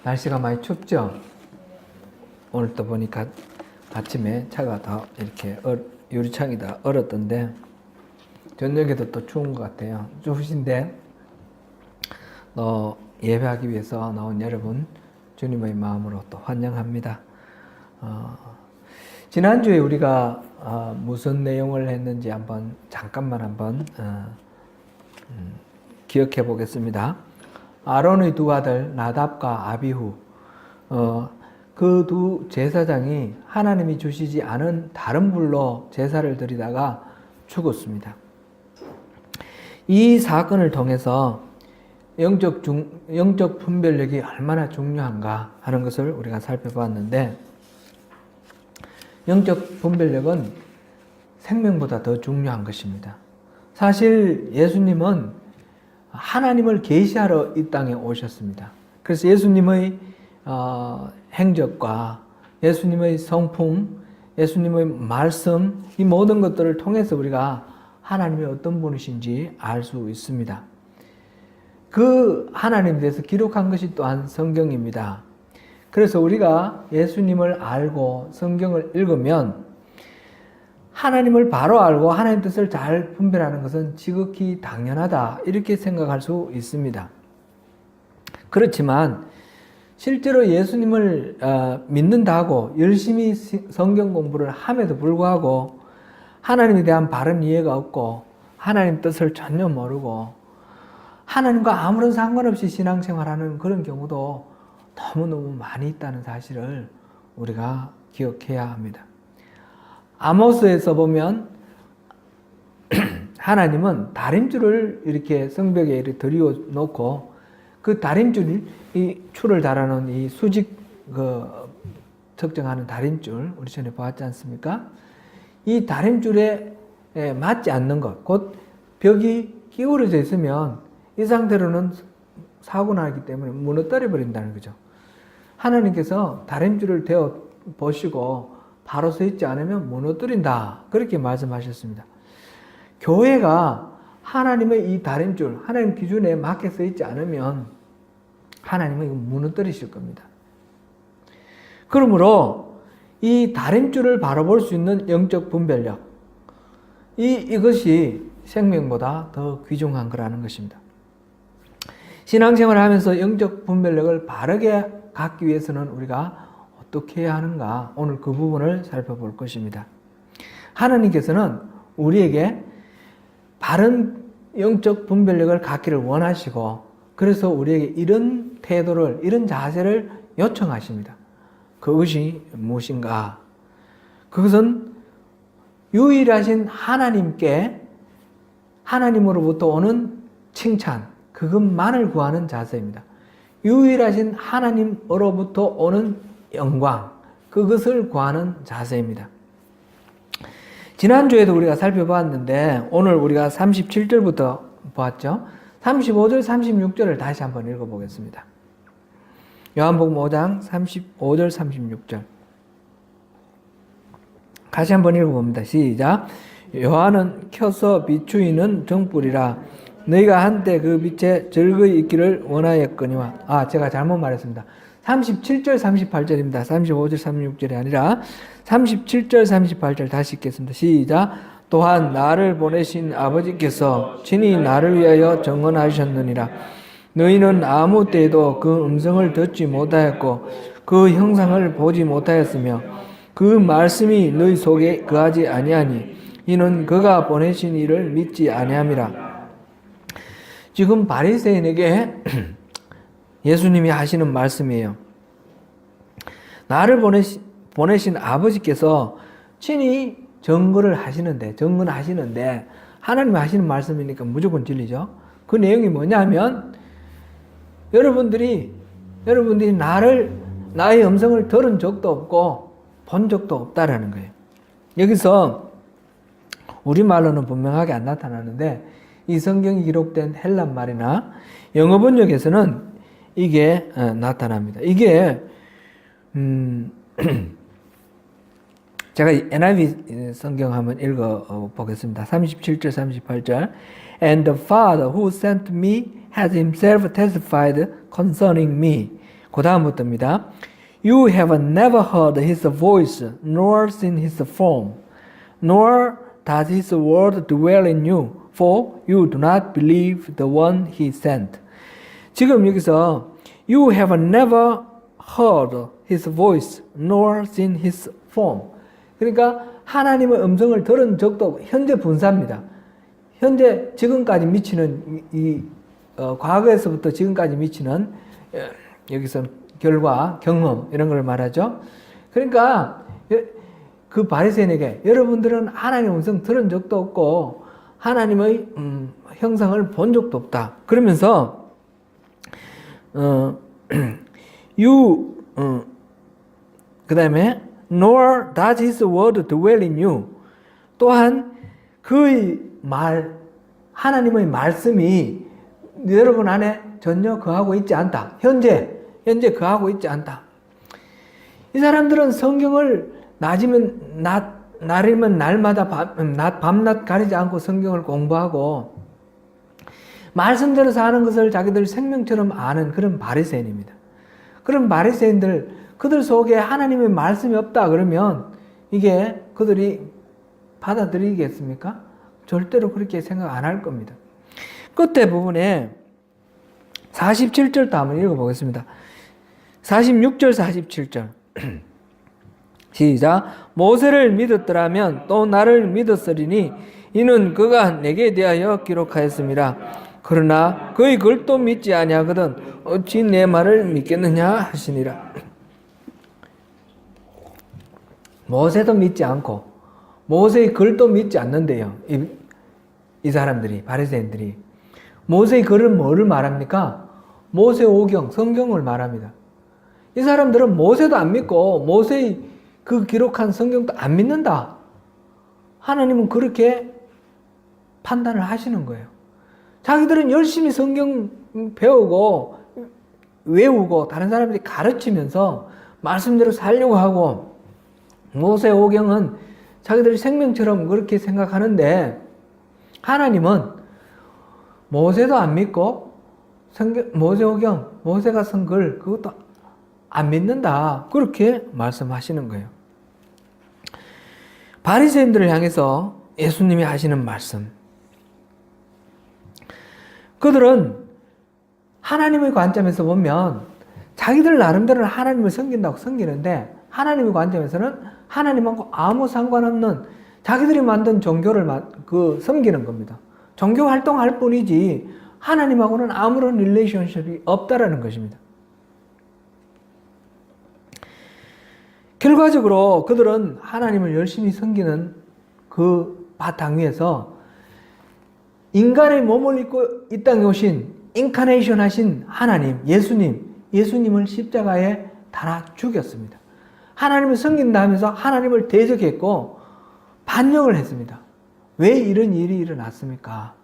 날씨가 많이 춥죠? 오늘 또 보니까 아침에 차가 다 이렇게 유리창이 다 얼었던데 저녁에도 또 추운 것 같아요. 추우신데 예배하기 위해서 나온 여러분 주님의 마음으로 또 환영합니다. 지난주에 우리가 무슨 내용을 했는지 잠깐만 기억해 보겠습니다. 아론의 두 아들 나답과 아비후, 그 두 제사장이 하나님이 주시지 않은 다른 불로 제사를 드리다가 죽었습니다. 이 사건을 통해서 영적 분별력이 얼마나 중요한가 하는 것을 우리가 살펴봤는데, 영적 분별력은 생명보다 더 중요한 것입니다. 사실 예수님은 하나님을 계시하러 이 땅에 오셨습니다. 그래서 예수님의 행적과 예수님의 성품, 예수님의 말씀, 이 모든 것들을 통해서 우리가 하나님이 어떤 분이신지 알 수 있습니다. 그 하나님에 대해서 기록한 것이 또한 성경입니다. 그래서 우리가 예수님을 알고 성경을 읽으면 하나님을 바로 알고 하나님 뜻을 잘 분별하는 것은 지극히 당연하다, 이렇게 생각할 수 있습니다. 그렇지만 실제로 예수님을 믿는다고 열심히 성경 공부를 함에도 불구하고 하나님에 대한 바른 이해가 없고 하나님 뜻을 전혀 모르고 하나님과 아무런 상관없이 신앙생활하는 그런 경우도 너무너무 많이 있다는 사실을 우리가 기억해야 합니다. 아모스에서 보면 하나님은 다림줄을 이렇게 성벽에 이렇게 들여 놓고 그 다림줄, 이 줄을 달아놓은 이 수직 측정하는 다림줄, 우리 전에 보았지 않습니까? 이 다림줄에 맞지 않는 것, 곧 벽이 기울어져 있으면 이 상태로는 사고 나기 때문에 무너뜨려 버린다는 거죠. 하나님께서 다림줄을 대어 보시고 바로 서 있지 않으면 무너뜨린다, 그렇게 말씀하셨습니다. 교회가 하나님의 이 다림줄, 하나님 기준에 맞게 서 있지 않으면 하나님은 무너뜨리실 겁니다. 그러므로 이 다림줄을 바로 볼 수 있는 영적 분별력, 이것이 생명보다 더 귀중한 거라는 것입니다. 신앙생활을 하면서 영적 분별력을 바르게 갖기 위해서는 우리가 어떻게 해야 하는가, 오늘 그 부분을 살펴볼 것입니다. 하나님께서는 우리에게 바른 영적 분별력을 갖기를 원하시고, 그래서 우리에게 이런 태도를, 이런 자세를 요청하십니다. 그것이 무엇인가? 그것은 유일하신 하나님께, 하나님으로부터 오는 칭찬, 그것만을 구하는 자세입니다. 유일하신 하나님으로부터 오는 영광, 그것을 구하는 자세입니다. 지난주에도 우리가 살펴봤는데 오늘 우리가 37절부터 보았죠. 35절, 36절을 다시 한번 읽어보겠습니다. 요한복음 5장 35절, 36절 다시 한번 읽어봅니다. 시작. 요한은 켜서 비추이는 등불이라 너희가 한때 그 빛에 즐거이 있기를 원하였거니와. 제가 잘못 말했습니다. 37절, 38절입니다. 35절, 36절이 아니라 37절, 38절 다시 읽겠습니다. 시작. 또한 나를 보내신 아버지께서 친히 나를 위하여 정언하셨느니라. 너희는 아무 때에도 그 음성을 듣지 못하였고 그 형상을 보지 못하였으며 그 말씀이 너희 속에 거하지 아니하니 이는 그가 보내신 이를 믿지 아니함이라. 지금 바리새인에게 예수님이 하시는 말씀이에요. 나를 보내신 아버지께서 친히 정언하시는데 하나님이 하시는 말씀이니까 무조건 진리죠. 그 내용이 뭐냐면 여러분들이 나의 음성을 들은 적도 없고 본 적도 없다라는 거예요. 여기서 우리말로는 분명하게 안 나타나는데 이 성경이 기록된 헬란 말이나 영어 번역에서는 이게 나타납니다. 이게 제가 NIV 성경 한번 읽어 보겠습니다. 37절, 38절. And the Father who sent me has himself testified concerning me. 그 다음부터입니다. You have never heard his voice, nor seen his form, nor does his word dwell in you, for you do not believe the one he sent. 지금 여기서 You have never heard his voice, nor seen his form. 그러니까 하나님의 음성을 들은 적도 없고, 현재 분사입니다. 현재 지금까지 미치는 과거에서부터 지금까지 미치는 여기서 결과, 경험 이런 걸 말하죠. 그러니까 그 바리새인에게 여러분들은 하나님의 음성 들은 적도 없고 하나님의 형상을 본 적도 없다. 그러면서 그 다음에 nor does his word dwell in you. 또한 그의 말, 하나님의 말씀이 여러분 안에 전혀 거하고 있지 않다. 현재 거하고 있지 않다. 이 사람들은 성경을 날이면 날마다 밤낮 가리지 않고 성경을 공부하고 말씀대로 사는 것을 자기들 생명처럼 아는 그런 바리새인입니다. 그런 바리새인들, 그들 속에 하나님의 말씀이 없다 그러면 이게 그들이 받아들이겠습니까? 절대로 그렇게 생각 안 할 겁니다. 끝에 부분에 47절도 한번 읽어보겠습니다. 46절, 47절. 시작. 모세를 믿었더라면 또 나를 믿었으리니 이는 그가 내게 대하여 기록하였습니다. 그러나 그의 글도 믿지 아니하거든 어찌 내 말을 믿겠느냐 하시니라. 모세도 믿지 않고 모세의 글도 믿지 않는데요. 이 사람들이, 바리새인들이 모세의 글을 뭐를 말합니까? 모세오경, 성경을 말합니다. 이 사람들은 모세도 안 믿고 모세의 그 기록한 성경도 안 믿는다. 하나님은 그렇게 판단을 하시는 거예요. 자기들은 열심히 성경 배우고 외우고 다른 사람들이 가르치면서 말씀대로 살려고 하고 모세오경은 자기들이 생명처럼 그렇게 생각하는데 하나님은 모세도 안 믿고 모세오경, 모세가 쓴 글 그것도 안 믿는다. 그렇게 말씀하시는 거예요. 바리새인들을 향해서 예수님이 하시는 말씀. 그들은 하나님의 관점에서 보면 자기들 나름대로 하나님을 섬긴다고 섬기는데 하나님의 관점에서는 하나님하고 아무 상관없는 자기들이 만든 종교를 섬기는 겁니다. 종교 활동할 뿐이지 하나님하고는 아무런 릴레이션십이 없다라는 것입니다. 결과적으로 그들은 하나님을 열심히 섬기는 그 바탕 위에서 인간의 몸을 입고 이 땅에 오신 인카네이션 하신 하나님, 예수님을 십자가에 달아 죽였습니다. 하나님을 섬긴다 하면서 하나님을 대적했고 반역을 했습니다. 왜 이런 일이 일어났습니까?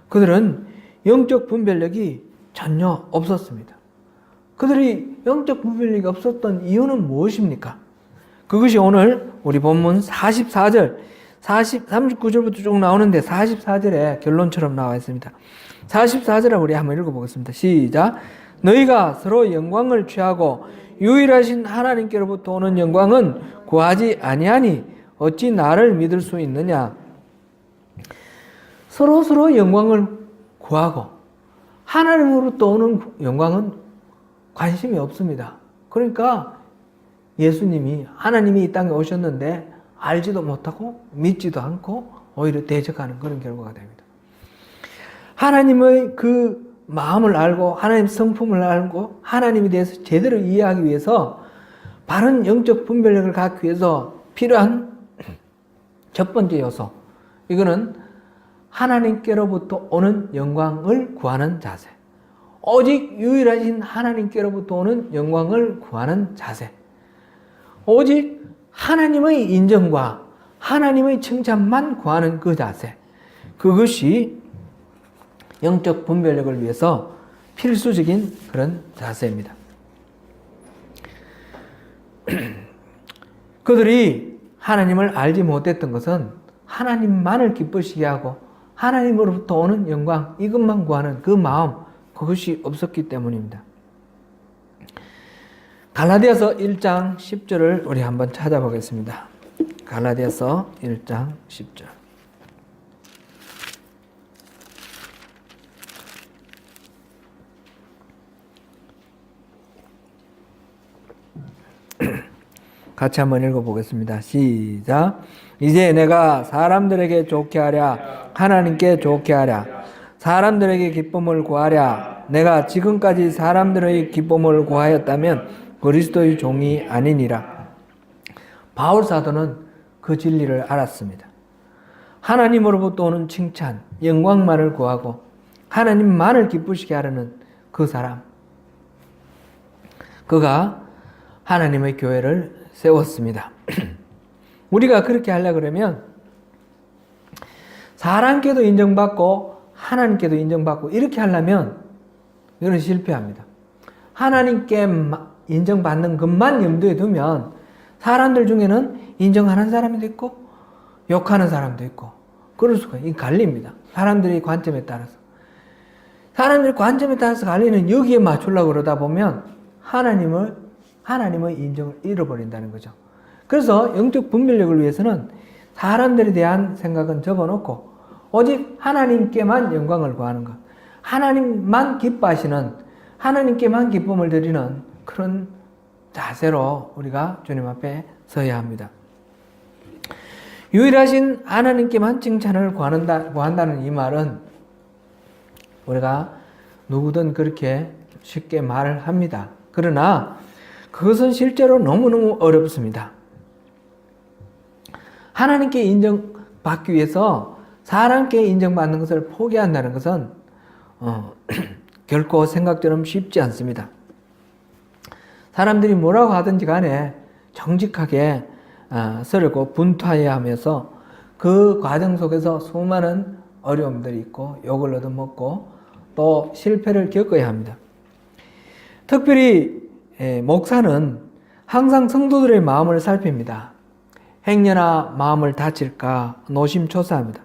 그들은 영적 분별력이 전혀 없었습니다. 그들이 영적 분별력이 없었던 이유는 무엇입니까? 그것이 오늘 우리 본문 44절, 39절부터 쭉 나오는데 44절에 결론처럼 나와 있습니다. 44절을 우리 한번 읽어보겠습니다. 시작. 너희가 서로 영광을 취하고 유일하신 하나님께로부터 오는 영광은 구하지 아니하니 어찌 나를 믿을 수 있느냐. 서로 영광을 구하고 하나님으로부터 오는 영광은 관심이 없습니다. 그러니까 예수님이 하나님이 이 땅에 오셨는데 알지도 못하고 믿지도 않고 오히려 대적하는 그런 결과가 됩니다. 하나님의 그 마음을 알고 하나님 성품을 알고 하나님에 대해서 제대로 이해하기 위해서 바른 영적 분별력을 갖기 위해서 필요한 첫 번째 요소, 이거는 하나님께로부터 오는 영광을 구하는 자세. 오직 유일하신 하나님께로부터 오는 영광을 구하는 자세. 오직 하나님의 인정과 하나님의 칭찬만 구하는 그 자세. 그것이 영적 분별력을 위해서 필수적인 그런 자세입니다. 그들이 하나님을 알지 못했던 것은 하나님만을 기쁘시게 하고 하나님으로부터 오는 영광, 이것만 구하는 그 마음, 그것이 없었기 때문입니다. 갈라디아서 1장 10절을 우리 한번 찾아보겠습니다. 갈라디아서 1장 10절. 같이 한번 읽어보겠습니다. 시작. 이제 내가 사람들에게 좋게 하랴 하나님께 좋게 하랴 사람들에게 기쁨을 구하랴 내가 지금까지 사람들의 기쁨을 구하였다면 그리스도의 종이 아니니라. 바울 사도는 그 진리를 알았습니다. 하나님으로부터 오는 칭찬, 영광만을 구하고 하나님만을 기쁘시게 하려는 그 사람, 그가 하나님의 교회를 세웠습니다. 우리가 그렇게 하려고 그러면 사람께도 인정받고 하나님께도 인정받고 이렇게 하려면 이거는 실패합니다. 하나님께 인정받는 것만 염두에 두면 사람들 중에는 인정하는 사람도 있고 욕하는 사람도 있고 그럴 수가 있어요. 갈립니다. 사람들의 관점에 따라서. 사람들의 관점에 따라서 갈리는 여기에 맞추려고 그러다 보면 하나님의 인정을 잃어버린다는 거죠. 그래서 영적 분별력을 위해서는 사람들에 대한 생각은 접어놓고 오직 하나님께만 영광을 구하는 것, 하나님만 기뻐하시는, 하나님께만 기쁨을 드리는 그런 자세로 우리가 주님 앞에 서야 합니다. 유일하신 하나님께만 칭찬을 구한다는 이 말은 우리가 누구든 그렇게 쉽게 말을 합니다. 그러나 그것은 실제로 너무너무 어렵습니다. 하나님께 인정받기 위해서 사람께 인정받는 것을 포기한다는 것은 결코 생각처럼 쉽지 않습니다. 사람들이 뭐라고 하든지 간에 정직하게 서려고 분투해야 하면서 그 과정 속에서 수많은 어려움들이 있고 욕을 얻어먹고 또 실패를 겪어야 합니다. 특별히 목사는 항상 성도들의 마음을 살핍니다. 행여나 마음을 다칠까 노심초사합니다.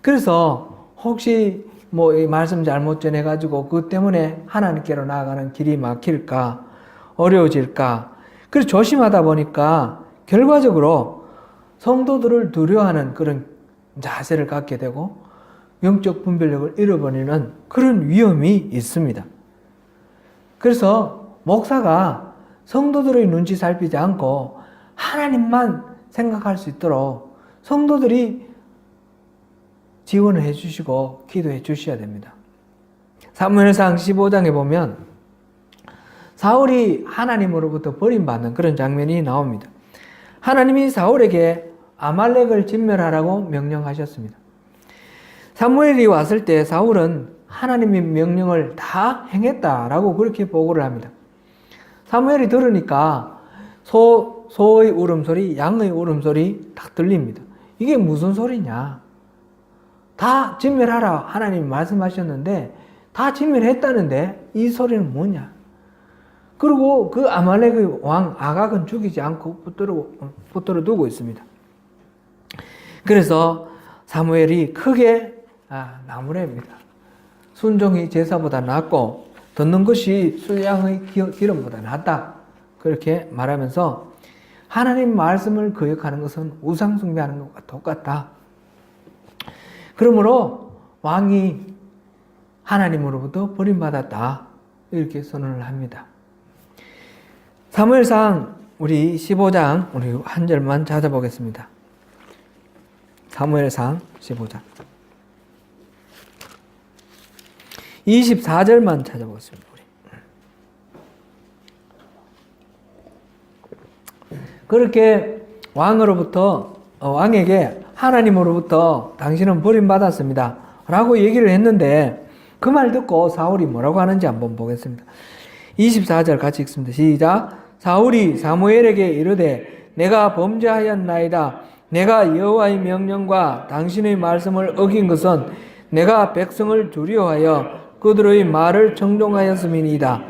그래서 혹시 이 말씀 잘못 전해가지고 그것 때문에 하나님께로 나아가는 길이 막힐까 어려워질까 그래서 조심하다 보니까 결과적으로 성도들을 두려워하는 그런 자세를 갖게 되고 영적 분별력을 잃어버리는 그런 위험이 있습니다. 그래서 목사가 성도들의 눈치 살피지 않고 하나님만 생각할 수 있도록 성도들이 지원을 해주시고 기도해 주셔야 됩니다. 사무엘상 15장에 보면 사울이 하나님으로부터 버림받는 그런 장면이 나옵니다. 하나님이 사울에게 아말렉을 진멸하라고 명령하셨습니다. 사무엘이 왔을 때 사울은 하나님의 명령을 다 행했다라고 그렇게 보고를 합니다. 사무엘이 들으니까 소의 울음소리, 양의 울음소리 딱 들립니다. 이게 무슨 소리냐? 다 진멸하라 하나님이 말씀하셨는데 다 진멸했다는데 이 소리는 뭐냐? 그리고 그 아말렉의 왕 아각은 죽이지 않고 붙들어 두고 있습니다. 그래서 사무엘이 크게 나무랍니다. 순종이 제사보다 낫고 듣는 것이 수양의 기름보다 낫다. 그렇게 말하면서 하나님 말씀을 거역하는 것은 우상 숭배하는 것과 똑같다. 그러므로 왕이 하나님으로부터 버림받았다. 이렇게 선언을 합니다. 사무엘상 우리 15장 우리 한 절만 찾아보겠습니다. 사무엘상 15장 24절만 찾아보겠습니다. 그렇게 왕에게 하나님으로부터 당신은 버림받았습니다 라고 얘기를 했는데 그 말 듣고 사울이 뭐라고 하는지 한번 보겠습니다. 24절 같이 읽습니다. 시작. 사울이 사무엘에게 이르되 내가 범죄하였나이다. 내가 여호와의 명령과 당신의 말씀을 어긴 것은 내가 백성을 두려워하여 그들의 말을 청종하였음이니이다.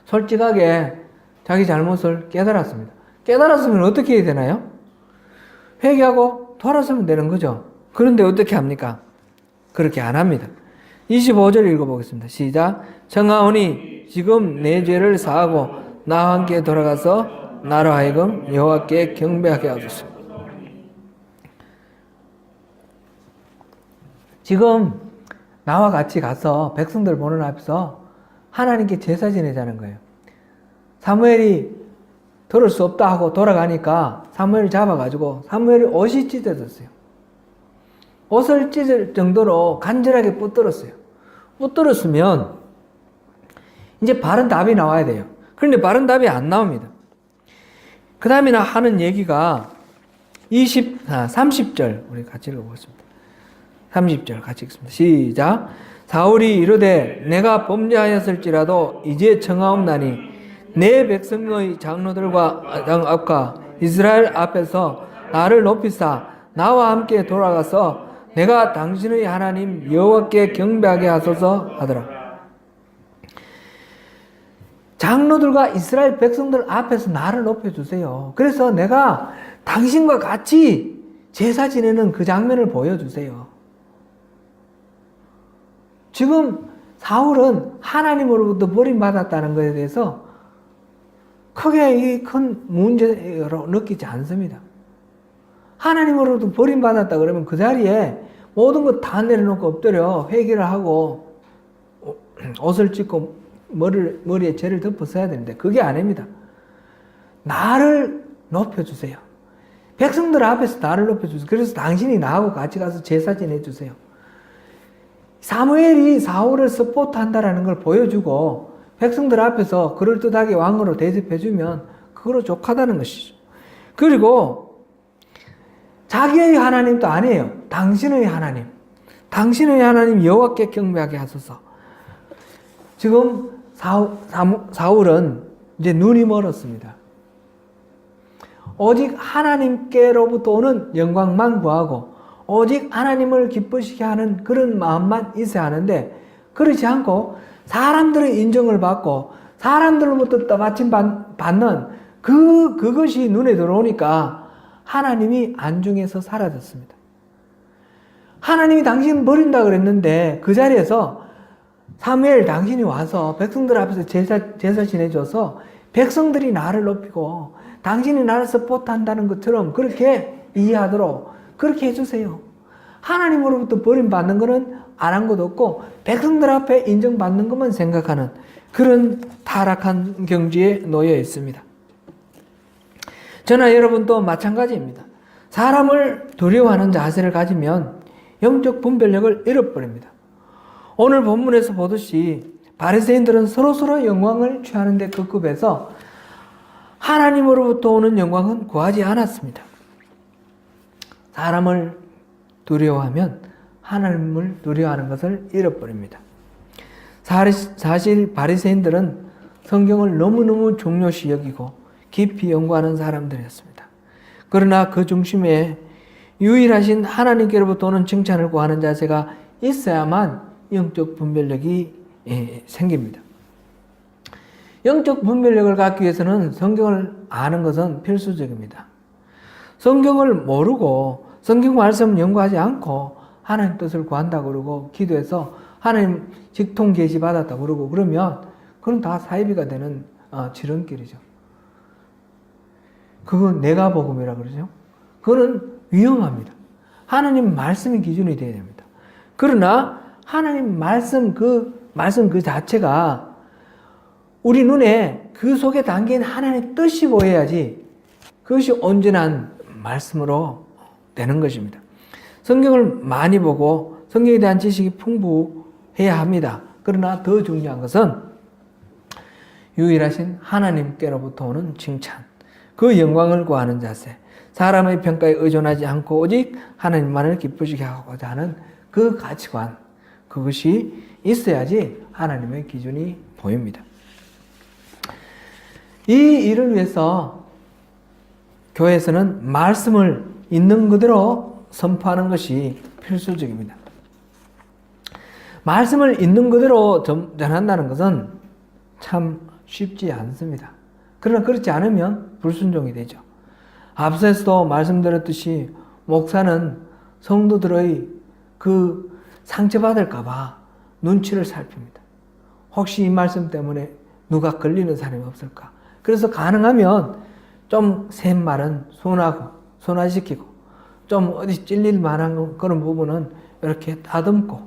솔직하게 자기 잘못을 깨달았습니다. 깨달았으면 어떻게 해야 되나요? 회개하고 돌아서면 되는 거죠. 그런데 어떻게 합니까? 그렇게 안 합니다. 25절 읽어보겠습니다. 시작. 청하오니 지금 내 죄를 사하고 나와 함께 돌아가서 나로 하여금 여호와께 경배하게 하소서. 지금 나와 같이 가서 백성들 보는 앞에서 하나님께 제사 지내자는 거예요. 사무엘이 들을 수 없다 하고 돌아가니까 사무엘을 잡아가지고 사무엘이 옷이 찢어졌어요. 옷을 찢을 정도로 간절하게 붙들었어요. 붙들었으면 이제 바른 답이 나와야 돼요. 그런데 바른 답이 안 나옵니다. 그 다음에 하는 얘기가 30절 우리 같이 읽어보겠습니다. 30절 같이 읽습니다. 시작. 사울이 이르되 내가 범죄하였을지라도 이제 청하옵나니 내 백성의 장로들과 앞과 이스라엘 앞에서 나를 높이사 나와 함께 돌아가서 내가 당신의 하나님 여호와께 경배하게 하소서 하더라. 장로들과 이스라엘 백성들 앞에서 나를 높여주세요. 그래서 내가 당신과 같이 제사 지내는 그 장면을 보여주세요. 지금 사울은 하나님으로부터 버림받았다는 것에 대해서 크게 큰 문제로 느끼지 않습니다. 하나님으로부터 버림받았다 그러면 그 자리에 모든 것 다 내려놓고 엎드려 회개를 하고 옷을 찢고 머리에 죄를 덮어 써야 되는데 그게 아닙니다. 나를 높여주세요. 백성들 앞에서 나를 높여주세요. 그래서 당신이 나하고 같이 가서 제사 지내주세요. 사무엘이 사울을 서포트한다라는 걸 보여주고 백성들 앞에서 그럴듯하게 왕으로 대접해주면 그거로 족하다는 것이죠. 그리고 자기의 하나님도 아니에요. 당신의 하나님. 당신의 하나님 여호와께 경배하게 하소서. 지금 사울은 이제 눈이 멀었습니다. 오직 하나님께로부터 오는 영광만 구하고 오직 하나님을 기쁘시게 하는 그런 마음만 있어야 하는데 그렇지 않고 사람들의 인정을 받고 사람들로부터 떠받침 받는 그것이 눈에 들어오니까 하나님이 안중에서 사라졌습니다. 하나님이 당신 버린다 그랬는데 그 자리에서 사무엘 당신이 와서 백성들 앞에서 제사 지내줘서 백성들이 나를 높이고 당신이 나를 서포트한다는 것처럼 그렇게 이해하도록 그렇게 해주세요. 하나님으로부터 버림받는 것은 안 한 것도 없고 백성들 앞에 인정받는 것만 생각하는 그런 타락한 경지에 놓여 있습니다. 저나 여러분도 마찬가지입니다. 사람을 두려워하는 자세를 가지면 영적 분별력을 잃어버립니다. 오늘 본문에서 보듯이 바리새인들은 서로 영광을 취하는 데 급급해서 하나님으로부터 오는 영광은 구하지 않았습니다. 사람을 두려워하면 하나님을 두려워하는 것을 잃어버립니다. 사실 바리새인들은 성경을 너무너무 중요시 여기고 깊이 연구하는 사람들이었습니다. 그러나 그 중심에 유일하신 하나님께로부터 오는 칭찬을 구하는 자세가 있어야만 영적 분별력이 생깁니다. 영적 분별력을 갖기 위해서는 성경을 아는 것은 필수적입니다. 성경을 모르고 성경 말씀을 연구하지 않고 하나님 뜻을 구한다고 그러고 기도해서 하나님 직통 계시 받았다고 그러고 그러면 그건 다 사이비가 되는 지름길이죠. 그건 내가 복음이라 그러죠. 그거는 위험합니다. 하나님 말씀이 기준이 되어야 됩니다. 그러나 하나님 말씀 그 자체가 우리 눈에 그 속에 담긴 하나님의 뜻이 보여야지 그것이 온전한 말씀으로 되는 것입니다. 성경을 많이 보고 성경에 대한 지식이 풍부해야 합니다. 그러나 더 중요한 것은 유일하신 하나님께로부터 오는 칭찬, 그 영광을 구하는 자세, 사람의 평가에 의존하지 않고 오직 하나님만을 기쁘시게 하고자 하는 그 가치관, 그것이 있어야지 하나님의 기준이 보입니다. 이 일을 위해서 교회에서는 말씀을 있는 그대로 선포하는 것이 필수적입니다. 말씀을 있는 그대로 전한다는 것은 참 쉽지 않습니다. 그러나 그렇지 않으면 불순종이 되죠. 앞서서도 말씀드렸듯이 목사는 성도들의 그 상처받을까봐 눈치를 살핍니다. 혹시 이 말씀 때문에 누가 걸리는 사람이 없을까? 그래서 가능하면 좀 센 말은 순화시키고, 좀 어디 찔릴 만한 그런 부분은 이렇게 다듬고,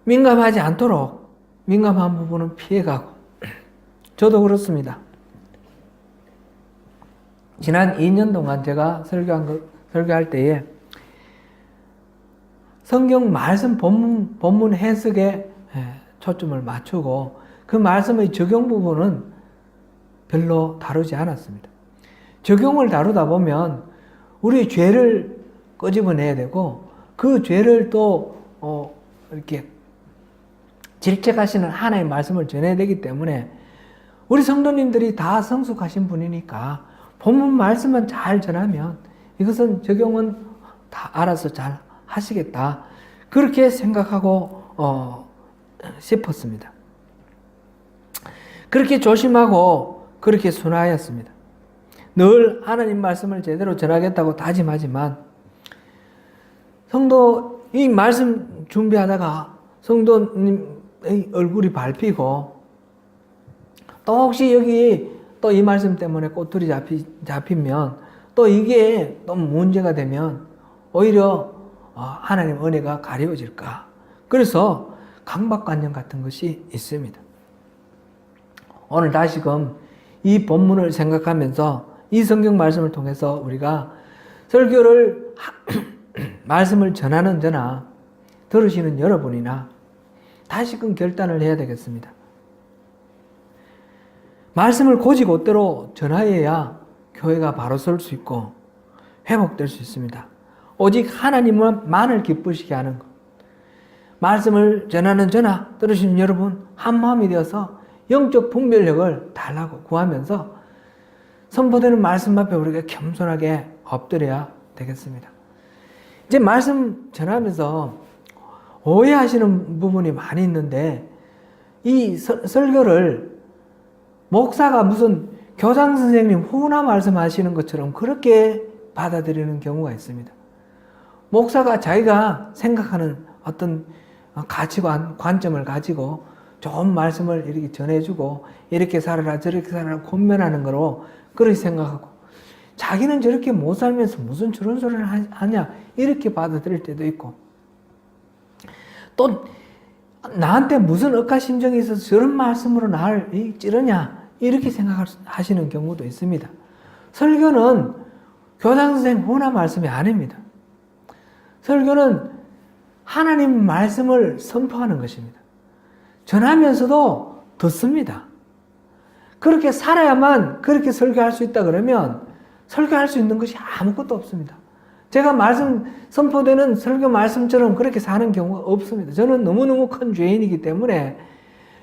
민감하지 않도록 민감한 부분은 피해가고. 저도 그렇습니다. 지난 2년 동안 제가 설교할 때에 성경 말씀 본문 해석에 초점을 맞추고 그 말씀의 적용 부분은 별로 다루지 않았습니다. 적용을 다루다 보면 우리 죄를 끄집어내야 되고 그 죄를 또 이렇게 질책하시는 하나님의 말씀을 전해야 되기 때문에 우리 성도님들이 다 성숙하신 분이니까 본문 말씀만 잘 전하면 이것은 적용은 다 알아서 잘 하시겠다. 그렇게 생각하고 싶었습니다. 그렇게 조심하고 그렇게 순화하였습니다. 늘 하나님 말씀을 제대로 전하겠다고 다짐하지만 성도 이 말씀 준비하다가 성도님의 얼굴이 밟히고 또 혹시 여기 또 이 말씀 때문에 꼬투리 잡히면 또 이게 또 문제가 되면 오히려 하나님 은혜가 가려워질까. 그래서 강박관념 같은 것이 있습니다. 오늘 다시금 이 본문을 생각하면서 이 성경 말씀을 통해서 우리가 설교를 말씀을 전하는 저나 들으시는 여러분이나 다시금 결단을 해야 되겠습니다. 말씀을 곧이곧대로 전하여야 교회가 바로 설 수 있고 회복될 수 있습니다. 오직 하나님만을 기쁘시게 하는 것. 말씀을 전하는 저나 들으시는 여러분 한 마음이 되어서 영적 분별력을 달라고 구하면서 선포되는 말씀 앞에 우리가 겸손하게 엎드려야 되겠습니다. 이제 말씀 전하면서 오해하시는 부분이 많이 있는데 이 설교를 목사가 무슨 교장 선생님 후나 말씀하시는 것처럼 그렇게 받아들이는 경우가 있습니다. 목사가 자기가 생각하는 어떤 가치관, 관점을 가지고 좋은 말씀을 이렇게 전해주고 이렇게 살아라 저렇게 살아라 권면하는 거로 그렇게 생각하고 자기는 저렇게 못 살면서 무슨 저런 소리를 하냐 이렇게 받아들일 때도 있고 또 나한테 무슨 억하심정이 있어서 저런 말씀으로 나를 찌르냐 이렇게 생각하시는 경우도 있습니다. 설교는 교장선생 후나 말씀이 아닙니다. 설교는 하나님 말씀을 선포하는 것입니다. 전하면서도 듣습니다. 그렇게 살아야만 그렇게 설교할 수 있다 그러면 설교할 수 있는 것이 아무것도 없습니다. 제가 말씀 선포되는 설교 말씀처럼 그렇게 사는 경우가 없습니다. 저는 너무너무 큰 죄인이기 때문에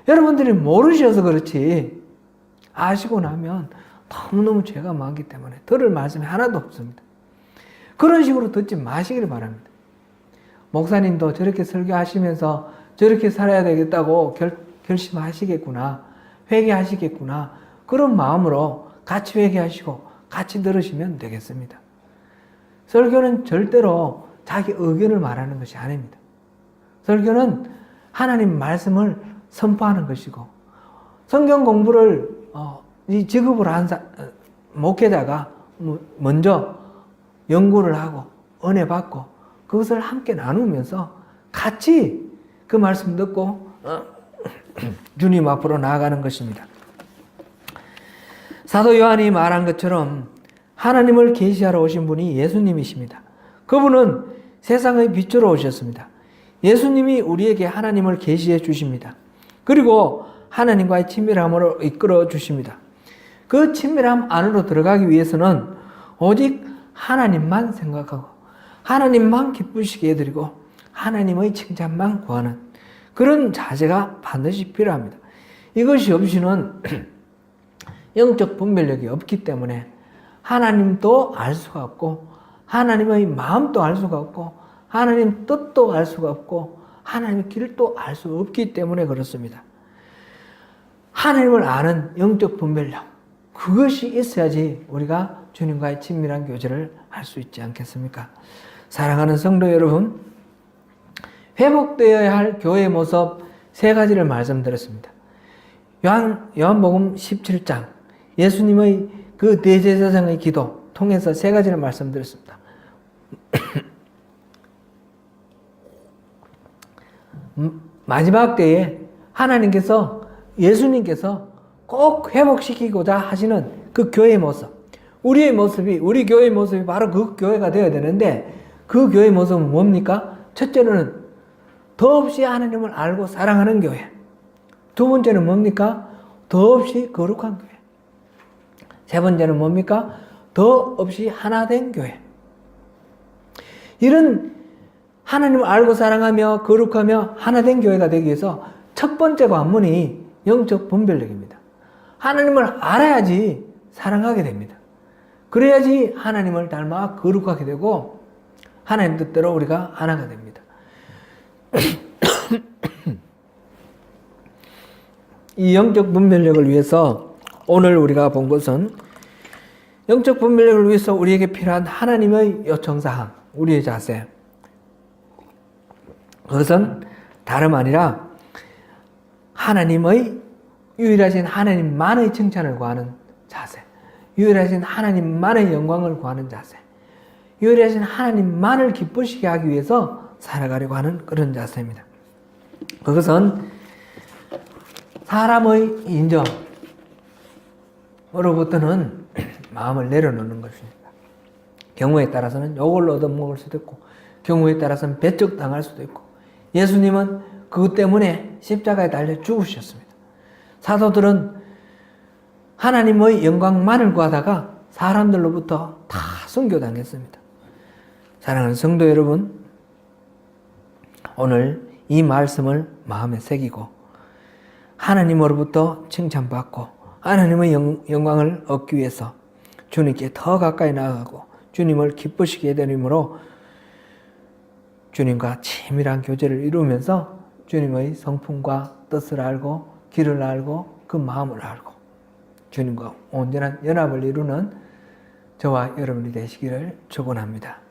여러분들이 모르셔서 그렇지 아시고 나면 너무너무 죄가 많기 때문에 들을 말씀이 하나도 없습니다. 그런 식으로 듣지 마시기를 바랍니다. 목사님도 저렇게 설교하시면서 저렇게 살아야 되겠다고 결심하시겠구나, 회개하시겠구나, 그런 마음으로 같이 회개하시고 같이 들으시면 되겠습니다. 설교는 절대로 자기 의견을 말하는 것이 아닙니다. 설교는 하나님 말씀을 선포하는 것이고 성경 공부를 이 직업으로 한 목회자가 먼저 연구를 하고 은혜 받고 그것을 함께 나누면서 같이 그 말씀 듣고 주님 앞으로 나아가는 것입니다. 사도 요한이 말한 것처럼 하나님을 계시하러 오신 분이 예수님이십니다. 그분은 세상의 빛으로 오셨습니다. 예수님이 우리에게 하나님을 계시해 주십니다. 그리고 하나님과의 친밀함으로 이끌어 주십니다. 그 친밀함 안으로 들어가기 위해서는 오직 하나님만 생각하고 하나님만 기쁘시게 해드리고 하나님의 칭찬만 구하는 그런 자세가 반드시 필요합니다. 이것이 없이는 영적 분별력이 없기 때문에 하나님도 알 수가 없고 하나님의 마음도 알 수가 없고 하나님 뜻도 알 수가 없고 하나님의 길도 알 수 없기 때문에 그렇습니다. 하나님을 아는 영적 분별력 그것이 있어야지 우리가 주님과의 친밀한 교제를 할 수 있지 않겠습니까? 사랑하는 성도 여러분, 회복되어야 할 교회의 모습 세 가지를 말씀드렸습니다. 요한복음 17장 예수님의 그 대제사장의 기도 통해서 세 가지를 말씀드렸습니다. 마지막 때에 하나님께서 예수님께서 꼭 회복시키고자 하시는 그 교회의 모습, 우리 교회의 모습이 바로 그 교회가 되어야 되는데 그 교회의 모습은 뭡니까? 첫째로는 더없이 하나님을 알고 사랑하는 교회. 두 번째는 뭡니까? 더없이 거룩한 교회. 세 번째는 뭡니까? 더없이 하나된 교회. 이런 하나님을 알고 사랑하며 거룩하며 하나된 교회가 되기 위해서 첫 번째 관문이 영적 분별력입니다. 하나님을 알아야지 사랑하게 됩니다. 그래야지 하나님을 닮아 거룩하게 되고 하나님 뜻대로 우리가 하나가 됩니다. 이 영적 분별력을 위해서 오늘 우리가 본 것은 영적 분별력을 위해서 우리에게 필요한 하나님의 요청사항, 우리의 자세. 그것은 다름 아니라 하나님의 유일하신 하나님만의 칭찬을 구하는 자세, 유일하신 하나님만의 영광을 구하는 자세, 유일하신 하나님만을 기쁘시게 하기 위해서 살아가려고 하는 그런 자세입니다. 그것은 사람의 인정으로부터는 마음을 내려놓는 것입니다. 경우에 따라서는 욕을 얻어먹을 수도 있고 경우에 따라서는 배척당할 수도 있고 예수님은 그것 때문에 십자가에 달려 죽으셨습니다. 사도들은 하나님의 영광만을 구하다가 사람들로부터 다 순교당했습니다. 사랑하는 성도 여러분, 오늘 이 말씀을 마음에 새기고 하나님으로부터 칭찬받고 하나님의 영광을 얻기 위해서 주님께 더 가까이 나아가고 주님을 기쁘시게 되므로 주님과 친밀한 교제를 이루면서 주님의 성품과 뜻을 알고 길을 알고 그 마음을 알고 주님과 온전한 연합을 이루는 저와 여러분이 되시기를 축원합니다.